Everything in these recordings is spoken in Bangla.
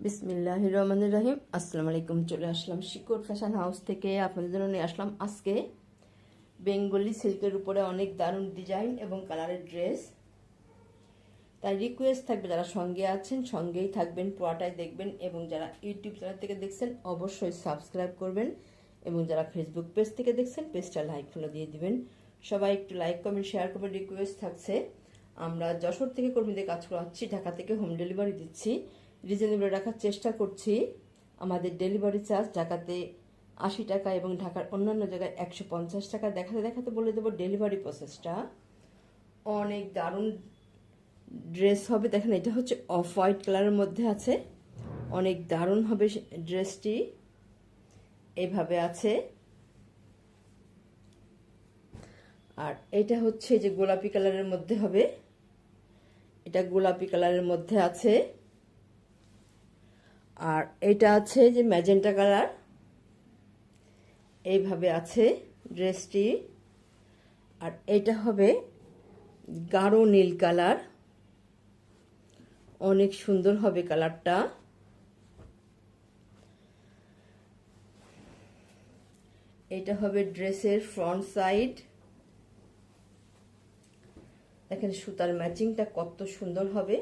বিসমিল্লাহির রহমানির রহিম। আসসালামু আলাইকুম। চলে আসলাম শিকড় ফ্যাশন হাউস থেকে। আপনাদের জন্য নিয়ে আসলাম আজকে বেঙ্গলি সিল্কের উপরে অনেক দারুণ ডিজাইন এবং কালারের ড্রেস। তাই রিকোয়েস্ট থাকবে, যারা সঙ্গে আছেন সঙ্গেই থাকবেন, পুরাটাই দেখবেন, এবং যারা ইউটিউব চ্যানেল থেকে দেখছেন অবশ্যই সাবস্ক্রাইব করবেন, এবং যারা ফেসবুক পেজ থেকে দেখছেন পেজটা লাইক ফলো দিয়ে দিবেন। সবাই একটু লাইক কমেন্ট শেয়ার করবেন। রিকোয়েস্ট থাকছে, আমরা যশোর থেকে কর্মীদের কাজ করাচ্ছি, ঢাকা থেকে হোম ডেলিভারি দিচ্ছি, রিজনেবল রাখার চেষ্টা করছি। আমাদের ডেলিভারি চার্জ ঢাকাতে 80 টাকা এবং ঢাকার অন্যান্য জায়গায় 150 টাকা। দেখাতে দেখাতে বলে দেবো ডেলিভারি প্রসেসটা। অনেক দারুণ ড্রেস হবে। দেখেন, এটা হচ্ছে অফ হোয়াইট কালারের মধ্যে আছে, অনেক দারুণ হবে ড্রেসটি। এইভাবে আছে। আর এটা হচ্ছে যে গোলাপি কালারের মধ্যে হবে, এটা গোলাপি কালারের মধ্যে আছে। আর এটা আছে যে ম্যাজেন্টা কালার, এইভাবে আছে ড্রেসটি। আর এটা হবে গাঢ় নীল কালার, অনেক সুন্দর হবে কালারটা। এটা হবে ড্রেসের ফ্রন্ট সাইড। দেখেন সুতার ম্যাচিংটা কত সুন্দর হবে,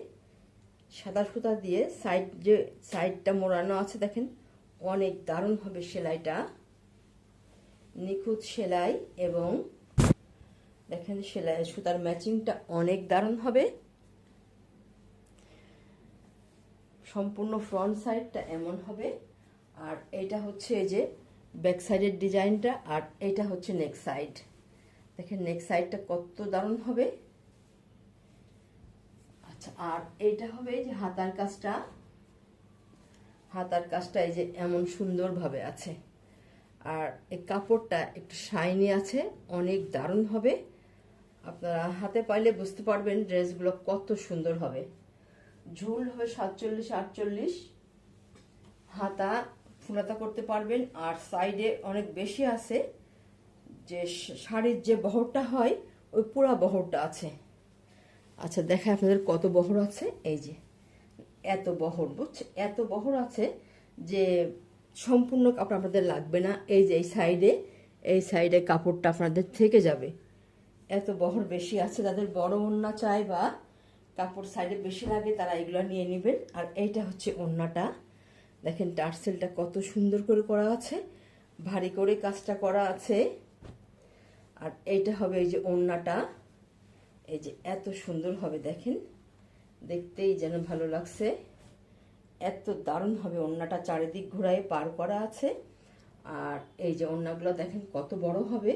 সাদা সুতা দিয়ে সাইডটা মোড়ানো আছে। দেখেন অনেক দারুণ হবে সেলাইটা, নিখুঁত সেলাই, এবং দেখেন সেলাই সুতার ম্যাচিংটা অনেক দারুণ হবে। সম্পূর্ণ ফ্রন্ট সাইডটা এমন হবে। আর এটা হচ্ছে এই যে ব্যাক সাইডের ডিজাইনটা, আর এটা হচ্ছে নেক সাইড। দেখেন নেক সাইডটা কত দারুণ হবে। আচ্ছা, আর এইটা হবে এই যে হাতার কাজটা। হাতার কাজটা এই যে এমন সুন্দরভাবে আছে, আর এই কাপড়টা একটু শাইনি আছে, অনেক দারুণ হবে। আপনারা হাতে পাইলে বুঝতে পারবেন ড্রেসগুলো কত সুন্দর হবে। ঝুল হবে 47-48, হাতা ফুলাতা করতে পারবেন। আর সাইডে অনেক বেশি আছে, যে শাড়ির যে বহরটা হয় ওই পুরা বহরটা আছে। আচ্ছা, দেখে আপনাদের কত বহর আছে। এই যে এত বহর, বুঝছে, এত বহর আছে যে সম্পূর্ণ কাপড় আপনাদের লাগবে না। এই যে এই সাইডে কাপড়টা আপনাদের থেকে যাবে, এত বহর বেশি আছে। যাদের বড় ওড়না চাই বা কাপড় সাইডে বেশি লাগে তারা এগুলো নিয়ে নেবেন। আর এইটা হচ্ছে ওড়নাটা। দেখেন টার্সেলটা কত সুন্দর করে করা আছে, ভারী করে কাজটা করা আছে। আর এইটা হবে এই যে ওড়নাটা, এই যে এত সুন্দর হবে। দেখেন দেখতেই যেন ভালো লাগছে, এত দারুণ হবে। ওড়নাটা চারিদিক ঘোরায় পার করা আছে। আর এই যে ওড়নাগুলো দেখেন কত বড় হবে,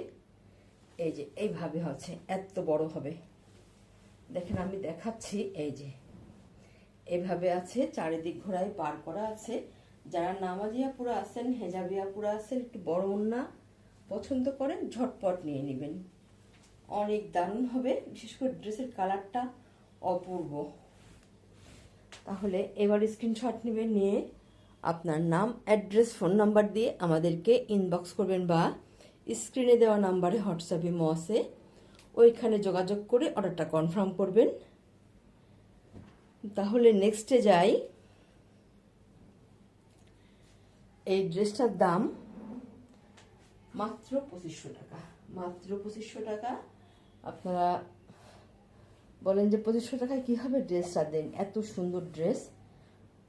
এই যে এইভাবে হচ্ছে এত বড় হবে। দেখেন আমি দেখাচ্ছি, এই যে এইভাবে আছে, চারিদিক ঘোরায় পার করা আছে। যারা নামাজিয়া পুরা আছেন, হেজাবিয়া পুরা আছেন, একটু বড় ওড়না পছন্দ করেন, ঝটপট নিয়ে নেবেন, অনেক দারুণ হবে। বিশেষ করে ড্রেসের কালারটা অপূর্ব। তাহলে এবার স্ক্রিনশট নেবেন, নিয়ে আপনার নাম, অ্যাড্রেস, ফোন নাম্বার দিয়ে আমাদেরকে ইনবক্স করবেন, বা স্ক্রিনে দেওয়া নাম্বারে হোয়াটসঅ্যাপে আছে, ওইখানে যোগাযোগ করে অর্ডারটা কনফার্ম করবেন। তাহলে নেক্সটে যাই। এই ড্রেসটার দাম মাত্র 2500 টাকা, মাত্র 2500 টাকা। আপনারা বলেন যে 2500 টাকায় কীভাবে ড্রেসটা দেন, এত সুন্দর ড্রেস।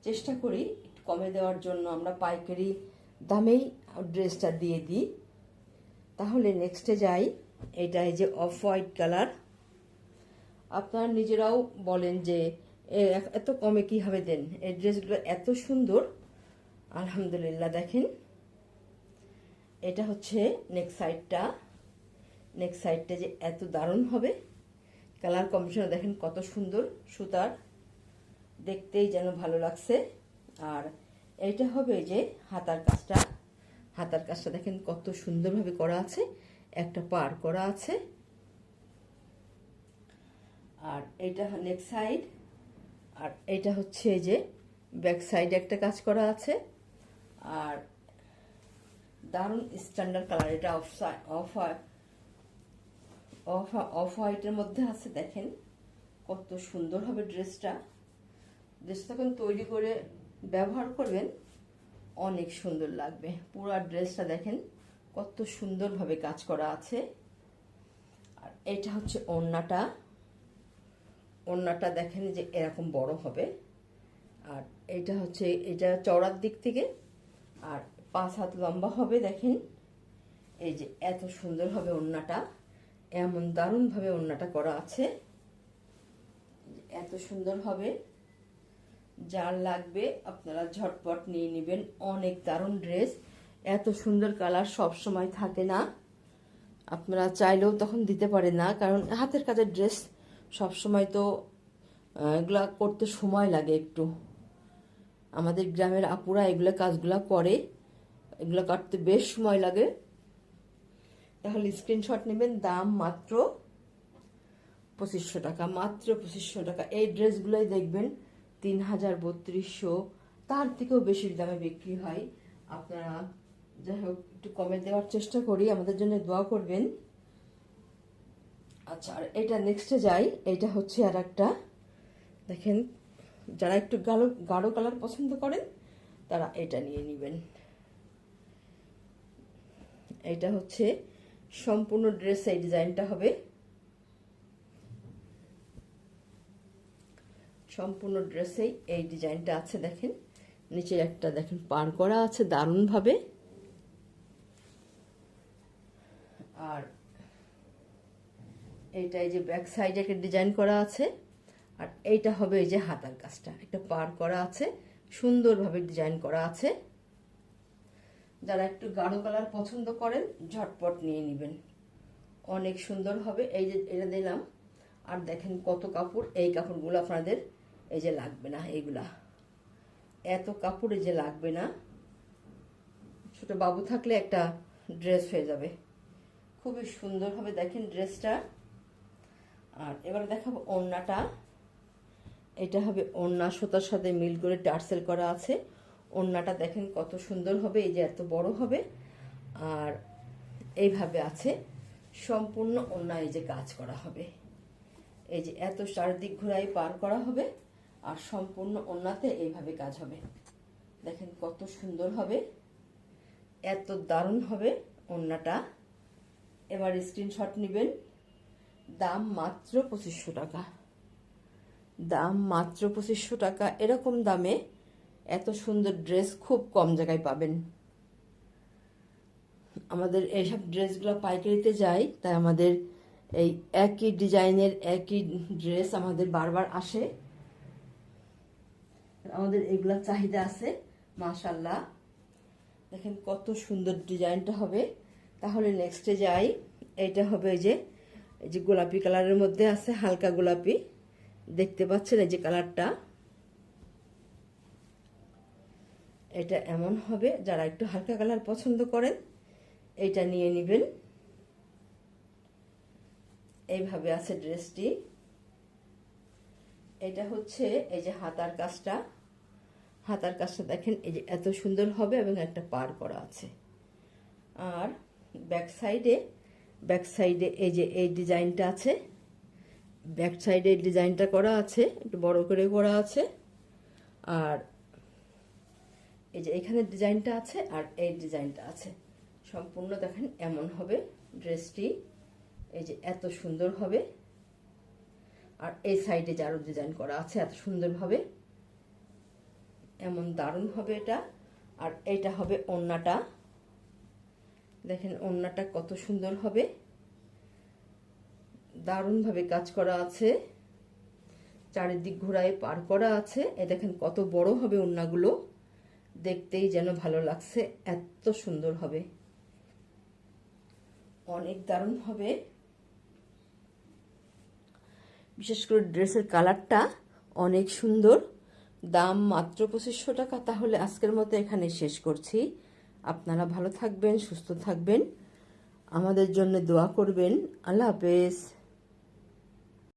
চেষ্টা করি একটু কমে দেওয়ার জন্য, আমরা পাইকারি দামেই ড্রেসটা দিয়ে দিই। তাহলে নেক্সটে যাই। এটা এই যে অফ হোয়াইট কালার। আপনারা নিজেরাও বলেন যে এত কমে কীভাবে দেন, এই ড্রেসগুলো এত সুন্দর। আলহামদুলিল্লাহ। দেখেন এটা হচ্ছে নেক সাইডটা, নেক সাইডটা যে এত দারুণ হবে, কালার কম্বিনেশন দেখেন কত সুন্দর, সুতার দেখতেই যেন ভালো লাগছে। আর এইটা হবে যে হাতার কাজটা। হাতার কাজটা দেখেন কত সুন্দরভাবে করা আছে, একটা পার করা আছে। আর এইটা নেক সাইড, আর এইটা হচ্ছে যে ব্যাক সাইডে একটা কাজ করা আছে। আর দারুণ স্ট্যান্ডার্ড কালার, এটা অফ হোয়াইটের মধ্যে আছে। দেখেন কত সুন্দর হবে ড্রেসটা। ড্রেসটা এখন তৈরি করে ব্যবহার করবেন, অনেক সুন্দর লাগবে। পুরো ড্রেসটা দেখেন কত সুন্দরভাবে কাজ করা আছে। আর এটা হচ্ছে ওড়নাটা। ওড়নাটা দেখেন যে এরকম বড় হবে। আর এটা হচ্ছে, এটা চওড়ার দিক থেকে আর 5 হাত লম্বা হবে। দেখেন এই যে এত সুন্দর হবে ওড়নাটা, এমন দারুণভাবে ওড়নাটা করা আছে, এত সুন্দর হবে। যার লাগবে আপনারা ঝটপট নিয়ে নেবেন। অনেক দারুণ ড্রেস, এত সুন্দর কালার সব সময় থাকে না, আপনারা চাইলেও তখন দিতে পারেন না, কারণ হাতের কাজের ড্রেস সব সময় তো এগুলা করতে সময় লাগে একটু। আমাদের গ্রামের আপুরা এগুলো কাজগুলা করে, এগুলো কাটতে বেশ সময় লাগে। তাহলে স্ক্রিনশট নেবেন। দাম মাত্র 2500 টাকা, মাত্র 2500 টাকা। এই ড্রেসগুলোই দেখবেন 3000, 3200, তার থেকেও বেশি দামে বিক্রি হয়। আপনারা যাই হোক একটু কমে দেওয়ার চেষ্টা করি, আমাদের জন্য দোয়া করবেন। আচ্ছা, আর এটা নেক্সটে যাই। এটা হচ্ছে আর একটা, দেখেন যারা একটু গাঢ় কালার পছন্দ করেন তারা এটা নিয়ে নেবেন। এটা হচ্ছে সম্পূর্ণ ড্রেস, এই ডিজাইনটা হবে সম্পূর্ণ ড্রেসেই এই ডিজাইনটা আছে। দেখেন নিচের একটা দেখেন পার করা আছে দারুণভাবে। আর এইটা এই যে ব্যাক সাইডে একটা ডিজাইন করা আছে। আর এইটা হবে এই যে হাতার কাজটা, একটা পার করা আছে, সুন্দরভাবে ডিজাইন করা আছে। যারা একটু গাঢ় কালার পছন্দ করেন ঝটপট নিয়ে নেবেন, অনেক সুন্দর হবে। এই যে এটা দিলাম। আর দেখেন কত কাপড়, এই কাপড়গুলো আপনাদের এই যে লাগবে না, এইগুলা এত কাপড় এই যে লাগবে না। ছোট বাবু থাকলে একটা ড্রেস হয়ে যাবে, খুবই সুন্দর হবে দেখেন ড্রেসটা। আর এবারে দেখাবো ওড়নাটা। এটা হবে ওড়না, সুতার সাথে মিল করে টার্সেল করা আছে। ওড়নাটা দেখেন কত সুন্দর হবে, এই যে এত বড় হবে। আর এইভাবে আছে সম্পূর্ণ ওড়না, এই যে কাজ করা হবে, এই যে এত চারদিক ঘোরাই পার করা হবে। আর সম্পূর্ণ ওড়নাতে এইভাবে কাজ হবে, দেখেন কত সুন্দর হবে, এত দারুণ হবে ওড়নাটা। এবার স্ক্রিনশট নেবেন। দাম মাত্র 2500 টাকা, দাম মাত্র 2500 টাকা। এরকম দামে এত সুন্দর ড্রেস খুব কম জায়গায় পাবেন। আমাদের এইসব ড্রেসগুলো পাইকারিতে যায়, তাই আমাদের এই একই ডিজাইনের একই ড্রেস আমাদের বারবার আসে, আমাদের এগুলা চাহিদা আছে মাশাআল্লাহ। দেখেন কত সুন্দর ডিজাইনটা হবে। তাহলে নেক্সটে যাই। এইটা হবে এই যে গোলাপি কালারের মধ্যে আছে, হালকা গোলাপি দেখতে পাচ্ছেন, এই যে কালারটা, এটা এমন হবে। যারা একটু হালকা কালার পছন্দ করেন এইটা নিয়ে নেবেন। এইভাবে আছে ড্রেসটি। এটা হচ্ছে এই যে হাতার কাজটা, হাতার কাজটা দেখেন এই যে এত সুন্দর হবে এবং একটা পার করা আছে। আর ব্যাক সাইডে এই যে এই ডিজাইনটা আছে, ব্যাক সাইডে ডিজাইনটা করা আছে, একটু বড় করে করা আছে। আর এই যে এখানে ডিজাইনটা আছে আর এই ডিজাইনটা আছে, সম্পূর্ণ দেখেন এমন হবে ড্রেসটি, এই যে এত সুন্দর হবে। আর এই সাইডে যে আরো ডিজাইন করা আছে এত সুন্দরভাবে, এমন দারুণ হবে এটা। আর এইটা হবে ওড়নাটা, দেখেন ওড়নাটা কত সুন্দর হবে, দারুণভাবে কাজ করা আছে, চারিদিক ঘোরায় পার করা আছে। এই দেখেন কত বড় হবে ওড়নাগুলো, দেখতেই যেন ভালো লাগছে, এত সুন্দর হবে, অনেক দারুণ হবে। বিশেষ করে ড্রেসের কালারটা অনেক সুন্দর। দাম মাত্র 2500 টাকা। তাহলে আজকের মতো এখানে শেষ করছি। আপনারা ভালো থাকবেন, সুস্থ থাকবেন, আমাদের জন্য দোয়া করবেন। আল্লাহ হাফেজ।